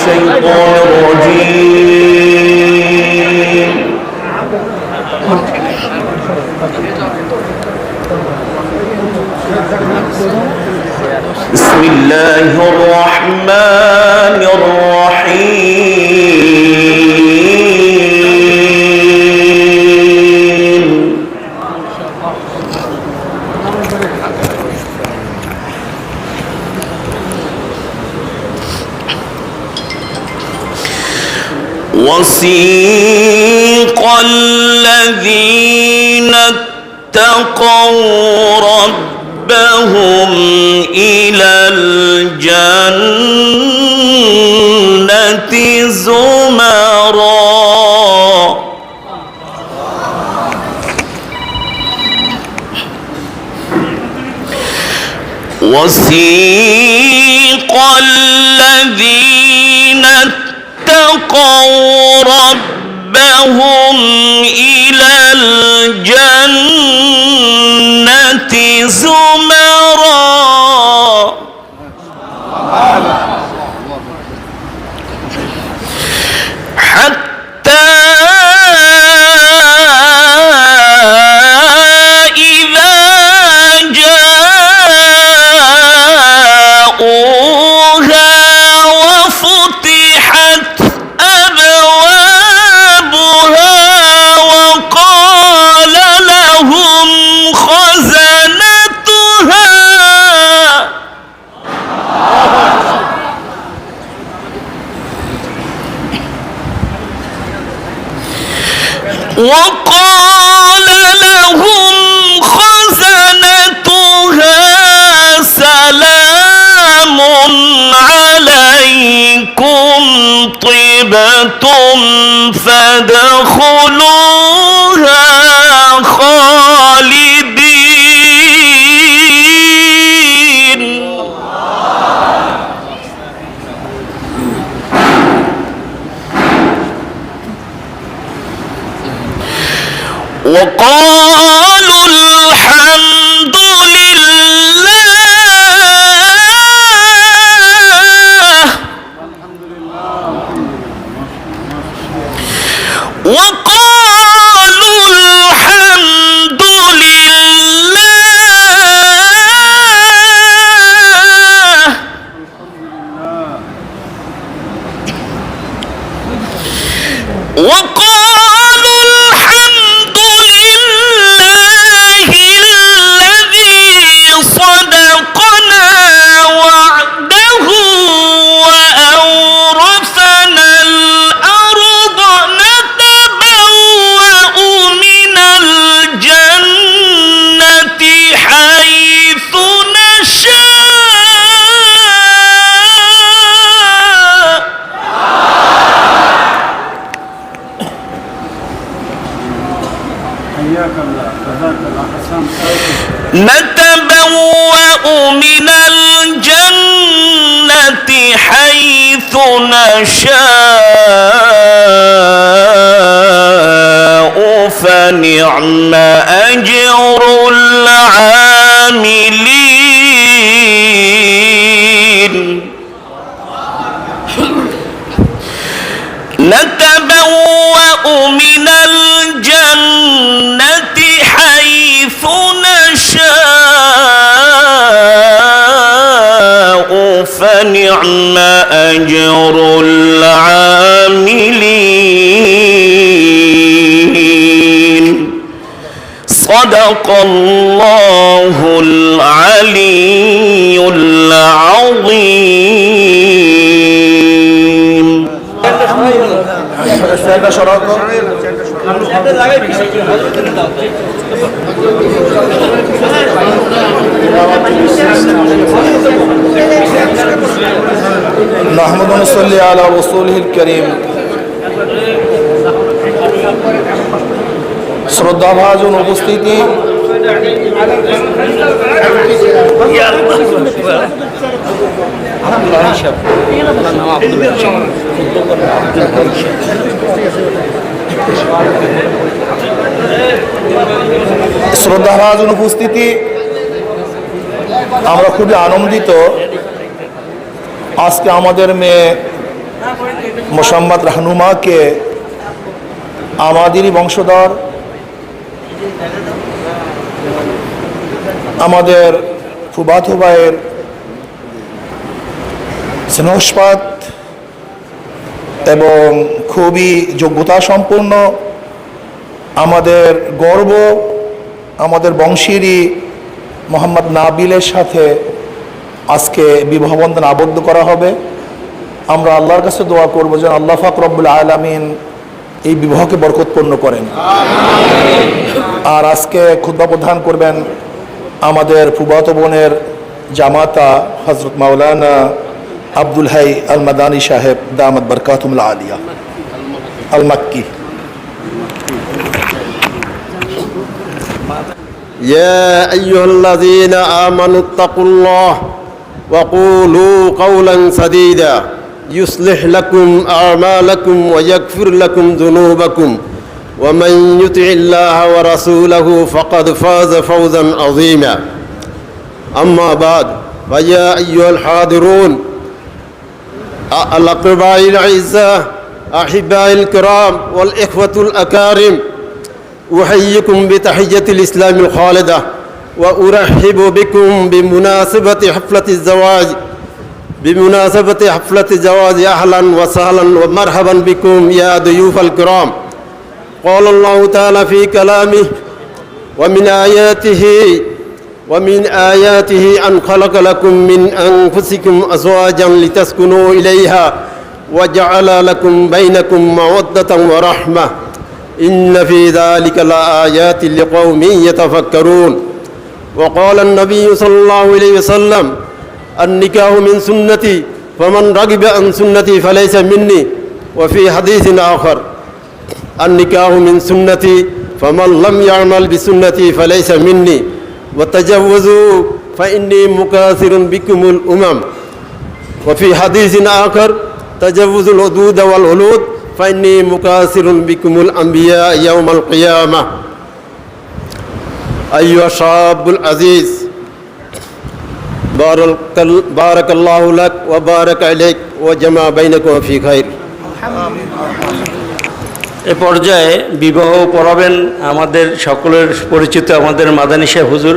الشيطان الرجيم. بسم الله الرحمن الرحيم. وسيق الذين اتقوا ربهم إلى الجنة زمرا وسيق الذين اتقوا ربهم إلى الجنة زمرا حتى إذا جاءوها وفتحت أبوابها وقال لهم خزنتها سلام عليكم طبتم فادخلوها خالدين. وقالوا الحمد لله وقالوا الحمد لله وقالوا الحمد لله الذي صدقنا وعده وأورثنا الأرض نتبوأ من الجنة حيث نشاء. نتبوأ من الجنة حيث نشاء فنعم أجر العاملين. نتبوأ من الجنة حيث نشاء فنعم أجر العاملين. صدق الله العلي العظيم. نحمد ونصلي على رسوله الكريم. শ্রদ্ধা ভাজন উপস্থিতি, শ্রদ্ধাভাজন উপস্থিতি, আমরা খুবই আনন্দিত আজকে আমাদের মেয়ে মোসাম্মদ রাহনুমাকে আমাদেরই বংশধর, আমাদের ফুফাতো ভাইয়ের স্নেহস্পাত এবং খুবই যোগ্যতা সম্পন্ন, আমাদের গর্ব, আমাদের বংশেরই মোহাম্মদ নাবিলের সাথে আজকে বিবাহ বন্ধন আবদ্ধ করা হবে। আমরা আল্লাহর কাছে দোয়া করব যেন আল্লাহ পাক রব্বুল আলামিন এই বিবাহকে বরকতপূর্ণ করেন। আর আজকে খুতবা প্রদান করবেন আমাদের ফুফাতো বোনের জামাতা হযরত মাওলানা আব্দুল হাই আল মাদানী সাহেব দামাত বরকাতুহুল আলিয়া আল মাক্কি। يا أيها الذين آمنوا اتقوا الله وقولوا قولا سديدا يصلح لكم أعمالكم ويغفر لكم ذنوبكم ومن يطع الله ورسوله فقد فاز فوزا عظيما أما بعد فيا أيها الحاضرون الأقرباء الأعزاء أحبائي الكرام والإخوة الأكارم، أحييكم بتحية الإسلام الخالدة وأرحب بكم بمناسبة حفلة الزواج أهلا وسهلا ومرحبا بكم يا ضيوف الكرام. قال الله تعالى في كلامه ومن آياته أن خلق لكم من أنفسكم أزواجا لتسكنوا إليها وجعل لكم بينكم مودة ورحمة إن في ذلك لآيات لقوم يتفكرون. وقال النبي صلى الله عليه وسلم النكاح من سنتي فمن رغب عن سنتي فليس مني. وفي حديث آخر النكاح من سنتي فمن لم يعمل بسنتي فليس مني. وتجوزوا فإني مكاثر بكم الأمم. وفي حديث آخر تجوز الحدود والولود فإني مكاثر بكم الأنبياء يوم القيامة. أيها الشاب العزيز، بارك الله لك وبارك عليك وجمع بينكم في خير. এ পর্যায়ে বিবাহ পড়াবেন আমাদের সকলের পরিচিত আমাদের মাদানী সাহেব হুজুর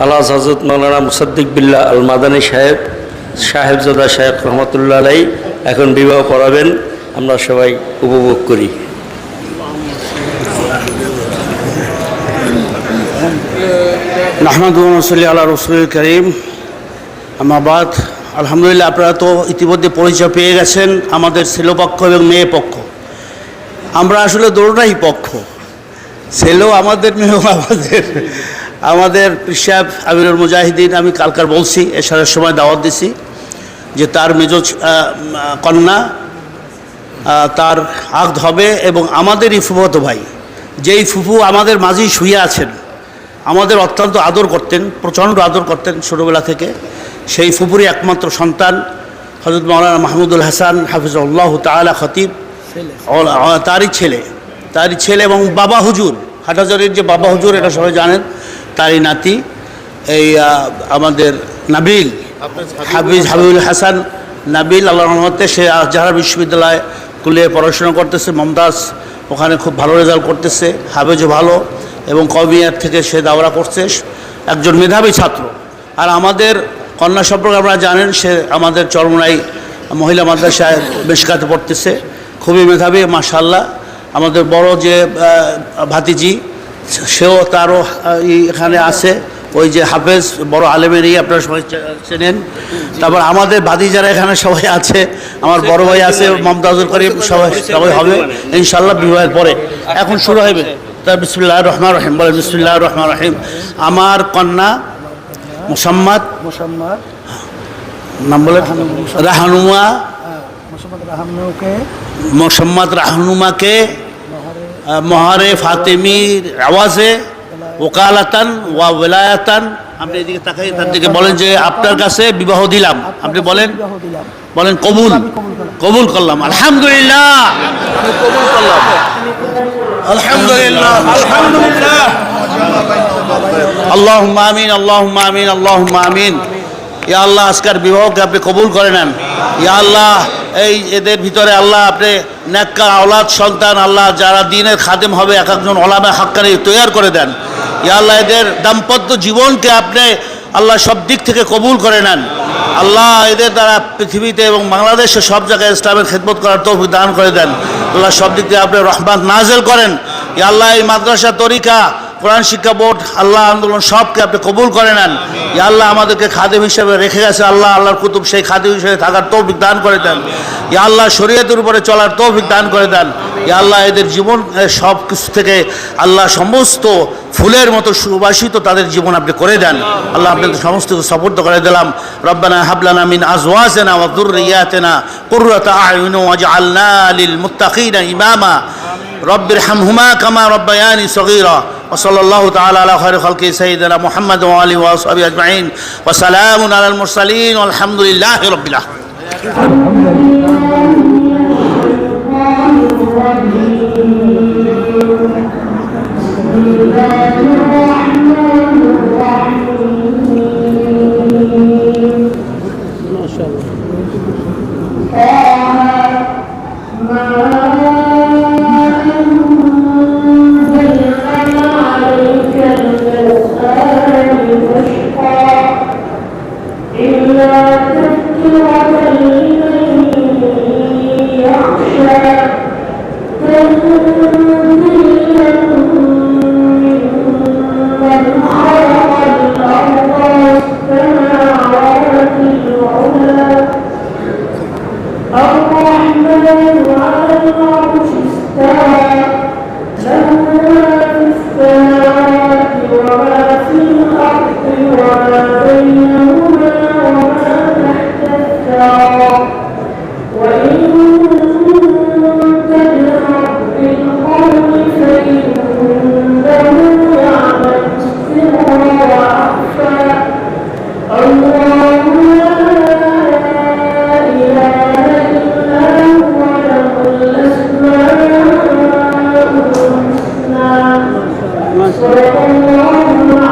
আল্লাহ হযরত মাওলানা মুসাদ্দিক বিল্লাহ আল মাদানী সাহেবজাদা শায়েখ রহমতুল্লাহ আলাইহি এখন বিবাহ পড়াবেন, আমরা সবাই উপভোগ করি। নাহমাদুহু ওয়া নুসাল্লি আলা রাসূলিল কারীম, আম্মা বাদ। আলহামদুলিল্লাহ, আপনারা তো ইতিমধ্যে পরিচয় পেয়ে গেছেন আমাদের ছেলেপক্ষ এবং মেয়ে পক্ষ। আমরা আসলে দুটোটাই পক্ষ, ছেলেও আমাদের, মেয়েও আমাদের পীর সাহেব আমিরুল মুজাহিদিন, আমি কালকার বলছি এশারের সময় দাওয়াত দিছি যে তার মেজ কন্যা তার আকদ হবে, এবং আমাদেরই ফুফাতো ভাই, যেই ফুফু আমাদের মাঝেই শুয়ে আছেন, আমাদের অত্যন্ত আদর করতেন, প্রচণ্ড আদর করতেন ছোটোবেলা থেকে, সেই ফুফুরই একমাত্র সন্তান হযরত মাওলানা মাহমুদুল হাসান হাফিজাহুল্লাহ তাআলা খতিব, তারই ছেলে এবং বাবা হুজুর, হাটহাজারীর যে বাবা হুজুর, এটা সবাই জানেন, তারই নাতি এই আমাদের নাবিল, হাবিবুল হাসান নাবিল, আল্লাহর রহমতে সে আজহার বিশ্ববিদ্যালয় স্কুলে পড়াশোনা করতেছে, মমতাজ, ওখানে খুব ভালো রেজাল্ট করতেছে, হাফেজও ভালো, এবং কওমিয়াত থেকে সে দাওরা করছে, একজন মেধাবী ছাত্র। আর আমাদের কন্যা সম্পর্কে আপনারা জানেন, সে আমাদের চরমোনাই মহিলা মাদ্রাসায় মেশকাতে পড়তেছে, খুবই মেধাবী মাশাআল্লাহ। আমাদের বড় যে ভাতিজি, সেও তারও এখানে আছে, ওই যে হাফেজ বড় আলেমেরই, আপনারা সবাই চেনেন। তারপর আমাদের বাদি যারা এখানে সবাই আছে, আমার বড় ভাই আছে মমতাজুল করিম, সবাই হবে ইনশাআল্লাহ বিবাহের পরে। এখন শুরু হবে তার বিসমিল্লাহির রহমানির রহিম, বলেন বিসমিল্লাহির রহমানির রহিম। আমার কন্যা মোসাম্মদ নাম বলে রাহনুমা, মোসাম্মদ রাহনুমাকে মহারে ফাতেমির আওয়াজে ওকালাতান ওয়া ওয়ালায়াতান, আপনি এদিকে তাকাই, তার দিকে বলেন যে আপনার কাছে বিবাহ দিলাম। আপনি বলেন কবুল করলাম। আলহামদুলিল্লাহ, কবুল করলাম, আলহামদুলিল্লাহ, আলহামদুলিল্লাহ। আল্লাহুম্মা আমিন, আল্লাহুম্মা আমিন, আল্লাহুম্মা আমিন। ইয়া আল্লাহ, আজকের বিবাহকে আপনি কবুল করে নেন। ইয়া আল্লাহ, এই এদের ভিতরে আল্লাহ আপনি নেককার আওলাদ সন্তান আল্লাহ যারা দ্বীনের খাদেম হবে এক একজন ওলামা হাক্কানি তৈয়ার করে দেন। ইয়া আল্লাহ এদের দাম্পত্য জীবনকে আপনি আল্লাহ সব দিক থেকে কবুল করে নেন। আল্লাহ এদের দ্বারা পৃথিবীতে এবং বাংলাদেশে সব জায়গায় ইসলামের খেদমত করার তৌফিক দান করে দেন। আল্লাহ সব দিক থেকে আপনি রহমত নাজেল করেন। ইয়া আল্লাহ এই মাদ্রাসা তরিকা কোরআন শিক্ষা বোর্ড আল্লাহ আন্দোলন সবকে আপনি কবুল করে নেন। ইয়া আল্লাহ আমাদেরকে খাদেম হিসেবে রেখে গেছে আল্লাহ আল্লাহর কুতুব সেই খাদেম হিসেবে থাকার তৌফিক দান করে দেন। ইয়া আল্লাহ শরীয়তের উপরে চলার তৌফিক দান করে দেন। ইয়া আল্লাহ এদের জীবন সব কিছু থেকে আল্লাহ সমস্ত ফুলের মতো সুবাসিত তাদের জীবন আপনি করে দেন। আল্লাহ আপনাদের সমস্ত সাপোর্ট করে দিলাম। রব্বানা হাবলানা মিন আজওয়াজিনা ওয়া যুররিয়াতিনা কুররাতা আয়ুন ওয়াজআলনা লিল মুত্তাকিনা ইমামা রব্বিরহামহুমা কামা রব্বায়ানি সগীরা ওয়া সাল্লাল্লাহু তাআলা আলা খায়রি খালকি সাইয়্যিদিনা মুহাম্মদ ওয়া আলিহি ওয়া আসহাবিহি আজমাইন ওয়া সালামুন আলাল মুরসালিন ওয়া আলহামদুলিল্লাহি রাব্বিল صدق الله العظيم.